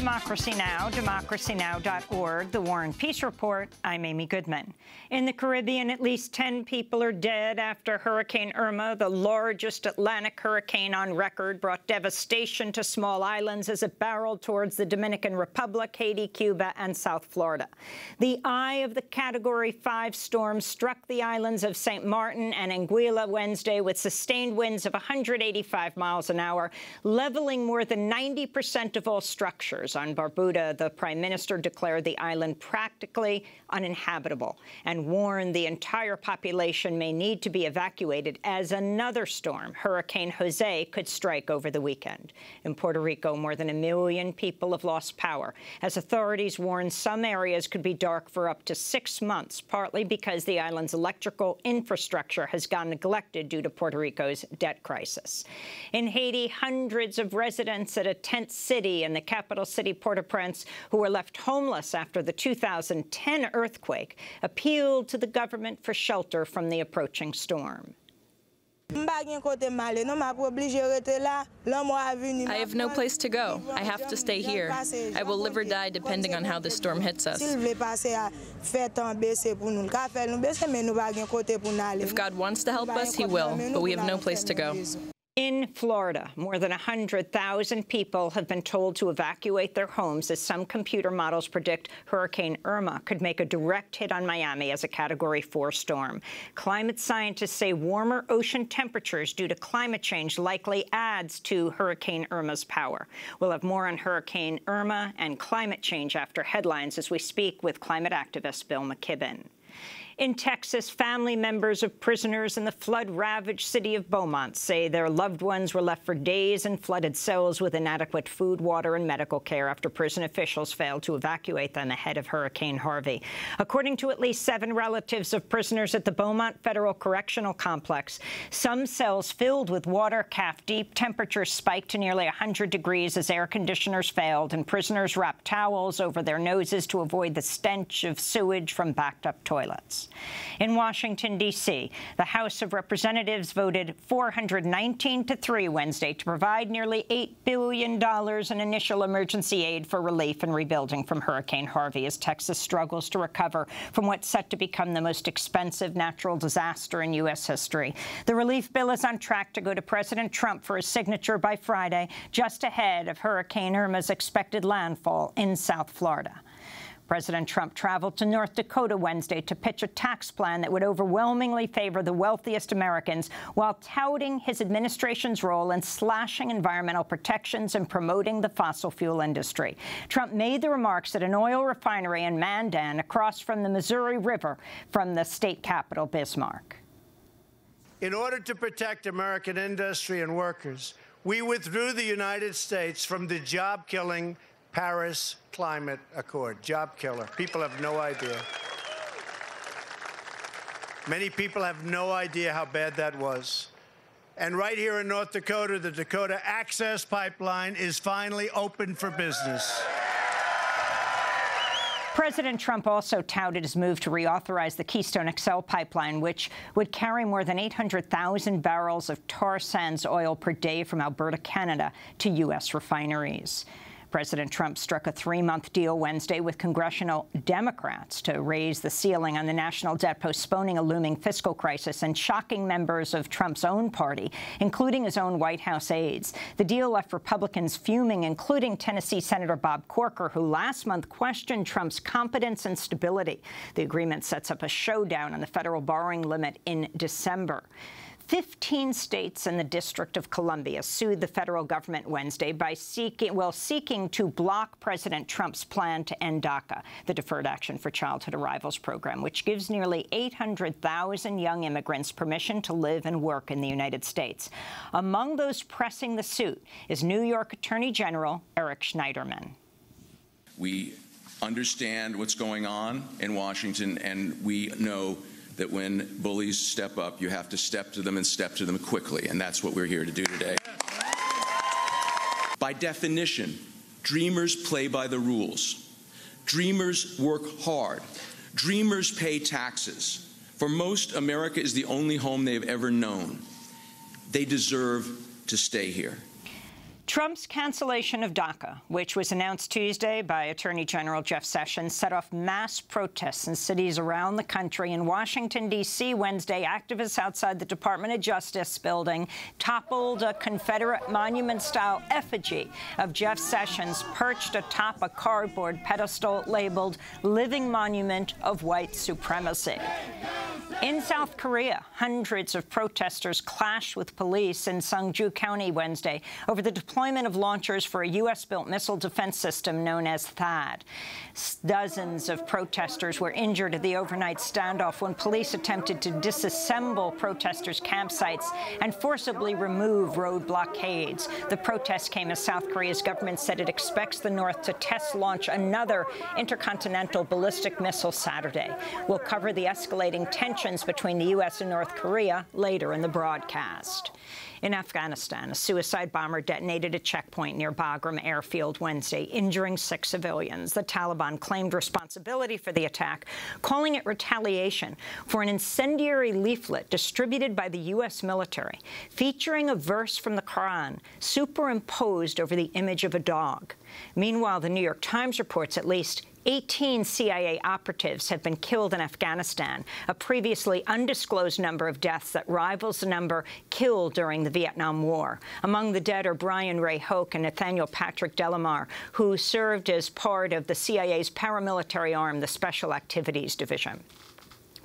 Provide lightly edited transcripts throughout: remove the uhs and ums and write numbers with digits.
Democracy Now!, democracynow.org, The War and Peace Report. I'm Amy Goodman. In the Caribbean, at least 10 people are dead after Hurricane Irma, the largest Atlantic hurricane on record, brought devastation to small islands as it barreled towards the Dominican Republic, Haiti, Cuba, and South Florida. The eye of the Category 5 storm struck the islands of St. Martin and Anguilla Wednesday with sustained winds of 185 miles an hour, leveling more than 90% of all structures. On Barbuda, the Prime Minister declared the island practically uninhabitable and warned the entire population may need to be evacuated as another storm, Hurricane Jose, could strike over the weekend. In Puerto Rico, more than 1 million people have lost power, as authorities warn some areas could be dark for up to 6 months, partly because the island's electrical infrastructure has gone neglected due to Puerto Rico's debt crisis. In Haiti, hundreds of residents at a tent city in the capital city, Port-au-Prince, who were left homeless after the 2010 earthquake, appealed to the government for shelter from the approaching storm. I have no place to go. I have to stay here. I will live or die depending on how the storm hits us. If God wants to help us, He will, but we have no place to go. In Florida, more than 100,000 people have been told to evacuate their homes as some computer models predict Hurricane Irma could make a direct hit on Miami as a Category 4 storm. Climate scientists say warmer ocean temperatures due to climate change likely adds to Hurricane Irma's power. We'll have more on Hurricane Irma and climate change after headlines as we speak with climate activist Bill McKibben. In Texas, family members of prisoners in the flood-ravaged city of Beaumont say their loved ones were left for days in flooded cells with inadequate food, water, and medical care after prison officials failed to evacuate them ahead of Hurricane Harvey. According to at least 7 relatives of prisoners at the Beaumont Federal Correctional Complex, some cells filled with water calf-deep, temperatures spiked to nearly 100 degrees as air conditioners failed, and prisoners wrapped towels over their noses to avoid the stench of sewage from backed-up toilets. In Washington, D.C., the House of Representatives voted 419-3 Wednesday to provide nearly $8 billion in initial emergency aid for relief and rebuilding from Hurricane Harvey as Texas struggles to recover from what's set to become the most expensive natural disaster in U.S. history. The relief bill is on track to go to President Trump for his signature by Friday, just ahead of Hurricane Irma's expected landfall in South Florida. President Trump traveled to North Dakota Wednesday to pitch a tax plan that would overwhelmingly favor the wealthiest Americans while touting his administration's role in slashing environmental protections and promoting the fossil fuel industry. Trump made the remarks at an oil refinery in Mandan across from the Missouri River from the state capital, Bismarck. In order to protect American industry and workers, we withdrew the United States from the job-killing Paris Climate Accord. Job killer. People have no idea. Many people have no idea how bad that was. And right here in North Dakota, the Dakota Access Pipeline is finally open for business. President Trump also touted his move to reauthorize the Keystone XL pipeline, which would carry more than 800,000 barrels of tar sands oil per day from Alberta, Canada, to U.S. refineries. President Trump struck a 3-month deal Wednesday with congressional Democrats to raise the ceiling on the national debt, postponing a looming fiscal crisis and shocking members of Trump's own party, including his own White House aides. The deal left Republicans fuming, including Tennessee Senator Bob Corker, who last month questioned Trump's competence and stability. The agreement sets up a showdown on the federal borrowing limit in December. 15 states and the District of Columbia sued the federal government Wednesday by seeking to block President Trump's plan to end DACA, the Deferred Action for Childhood Arrivals program, which gives nearly 800,000 young immigrants permission to live and work in the United States. Among those pressing the suit is New York Attorney General Eric Schneiderman. We understand what's going on in Washington, and we know that when bullies step up, you have to step to them and step to them quickly, and that's what we're here to do today. By definition, dreamers play by the rules. Dreamers work hard. Dreamers pay taxes. For most, America is the only home they've ever known. They deserve to stay here. Trump's cancellation of DACA, which was announced Tuesday by Attorney General Jeff Sessions, set off mass protests in cities around the country. In Washington, D.C. Wednesday, activists outside the Department of Justice building toppled a Confederate monument-style effigy of Jeff Sessions perched atop a cardboard pedestal labeled Living Monument of White Supremacy. In South Korea, hundreds of protesters clashed with police in Seongju County Wednesday over the deployment of launchers for a U.S.-built missile defense system known as THAAD. Dozens of protesters were injured at the overnight standoff when police attempted to disassemble protesters' campsites and forcibly remove road blockades. The protests came as South Korea's government said it expects the North to test launch another intercontinental ballistic missile Saturday. We'll cover the escalating tensions between the U.S. and North Korea later in the broadcast. In Afghanistan, a suicide bomber detonated a checkpoint near Bagram airfield Wednesday, injuring 6 civilians. The Taliban claimed responsibility for the attack, calling it retaliation for an incendiary leaflet distributed by the U.S. military, featuring a verse from the Quran superimposed over the image of a dog. Meanwhile, the New York Times reports at least 18 CIA operatives have been killed in Afghanistan, a previously undisclosed number of deaths that rivals the number killed during the Vietnam War. Among the dead are Brian Ray Hoke and Nathaniel Patrick Delamar, who served as part of the CIA's paramilitary arm, the Special Activities Division.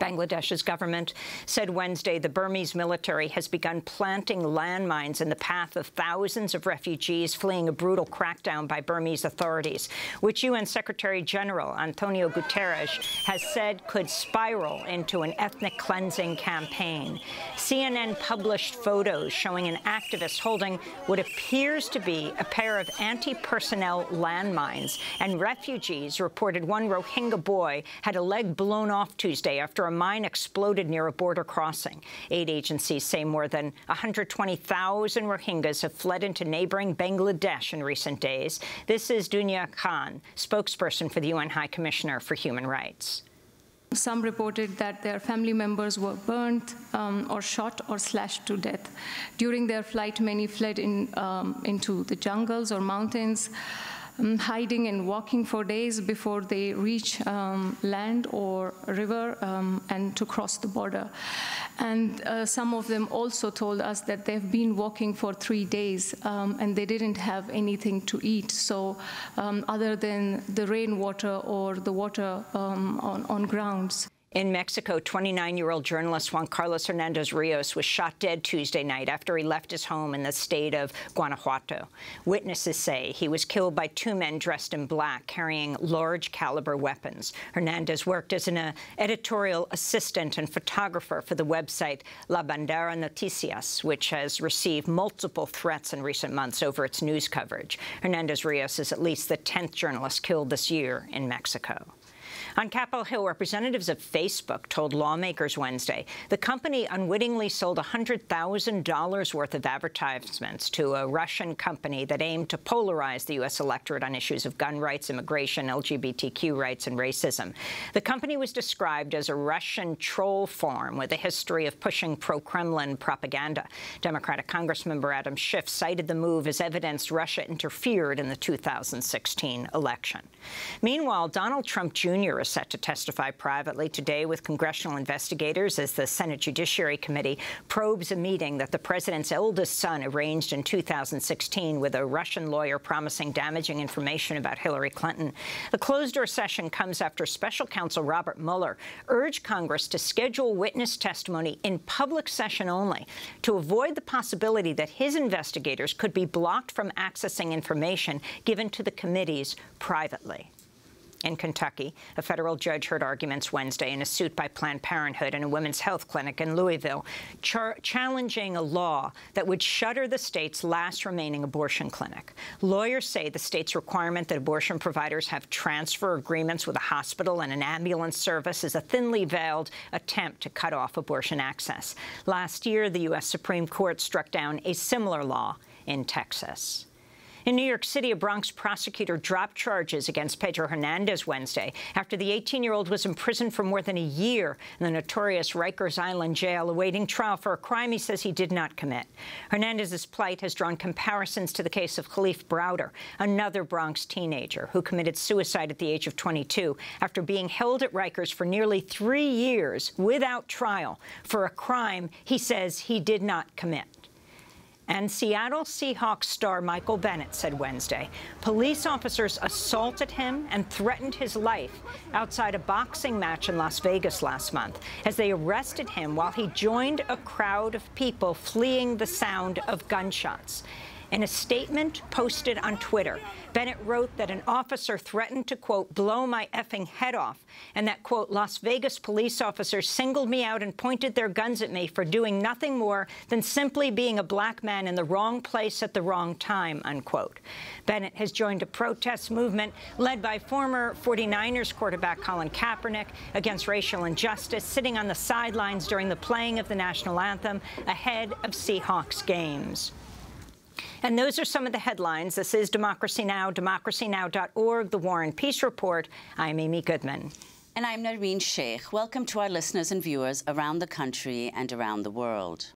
Bangladesh's government said Wednesday the Burmese military has begun planting landmines in the path of thousands of refugees fleeing a brutal crackdown by Burmese authorities, which UN Secretary-General Antonio Guterres has said could spiral into an ethnic cleansing campaign. CNN published photos showing an activist holding what appears to be a pair of anti-personnel landmines, and refugees reported one Rohingya boy had a leg blown off Tuesday after a mine exploded near a border crossing. Aid agencies say more than 120,000 Rohingyas have fled into neighboring Bangladesh in recent days. This is Dunya Khan, spokesperson for the UN High Commissioner for Human Rights. Some reported that their family members were burnt or shot or slashed to death. During their flight, many fled into the jungles or mountains, hiding and walking for days before they reach land or river and to cross the border. And some of them also told us that they've been walking for 3 days and they didn't have anything to eat. So other than the rainwater or the water on grounds. In Mexico, 29-year-old journalist Juan Carlos Hernandez Rios was shot dead Tuesday night after he left his home in the state of Guanajuato. Witnesses say he was killed by 2 men dressed in black carrying large-caliber weapons. Hernandez worked as an editorial assistant and photographer for the website La Bandera Noticias, which has received multiple threats in recent months over its news coverage. Hernandez Rios is at least the 10th journalist killed this year in Mexico. On Capitol Hill, representatives of Facebook told lawmakers Wednesday the company unwittingly sold $100,000 worth of advertisements to a Russian company that aimed to polarize the U.S. electorate on issues of gun rights, immigration, LGBTQ rights, and racism. The company was described as a Russian troll farm with a history of pushing pro-Kremlin propaganda. Democratic Congressmember Adam Schiff cited the move as evidence Russia interfered in the 2016 election. Meanwhile, Donald Trump Jr. is set to testify privately today with congressional investigators as the Senate Judiciary Committee probes a meeting that the president's eldest son arranged in 2016 with a Russian lawyer promising damaging information about Hillary Clinton. The closed-door session comes after special counsel Robert Mueller urged Congress to schedule witness testimony in public session only to avoid the possibility that his investigators could be blocked from accessing information given to the committees privately. In Kentucky, a federal judge heard arguments Wednesday in a suit by Planned Parenthood and a women's health clinic in Louisville, challenging a law that would shutter the state's last remaining abortion clinic. Lawyers say the state's requirement that abortion providers have transfer agreements with a hospital and an ambulance service is a thinly veiled attempt to cut off abortion access. Last year, the U.S. Supreme Court struck down a similar law in Texas. In New York City, a Bronx prosecutor dropped charges against Pedro Hernandez Wednesday after the 18-year-old was imprisoned for more than a year in the notorious Rikers Island jail awaiting trial for a crime he says he did not commit. Hernandez's plight has drawn comparisons to the case of Khalif Browder, another Bronx teenager who committed suicide at the age of 22 after being held at Rikers for nearly 3 years without trial for a crime he says he did not commit. And Seattle Seahawks star Michael Bennett said Wednesday police officers assaulted him and threatened his life outside a boxing match in Las Vegas last month as they arrested him while he joined a crowd of people fleeing the sound of gunshots. In a statement posted on Twitter, Bennett wrote that an officer threatened to, quote, blow my effing head off, and that, quote, Las Vegas police officers singled me out and pointed their guns at me for doing nothing more than simply being a black man in the wrong place at the wrong time, unquote. Bennett has joined a protest movement led by former 49ers quarterback Colin Kaepernick against racial injustice, sitting on the sidelines during the playing of the national anthem ahead of Seahawks games. And those are some of the headlines. This is Democracy Now!, democracynow.org, The War and Peace Report. I'm Amy Goodman. And I'm Noreen Sheikh. Welcome to our listeners and viewers around the country and around the world.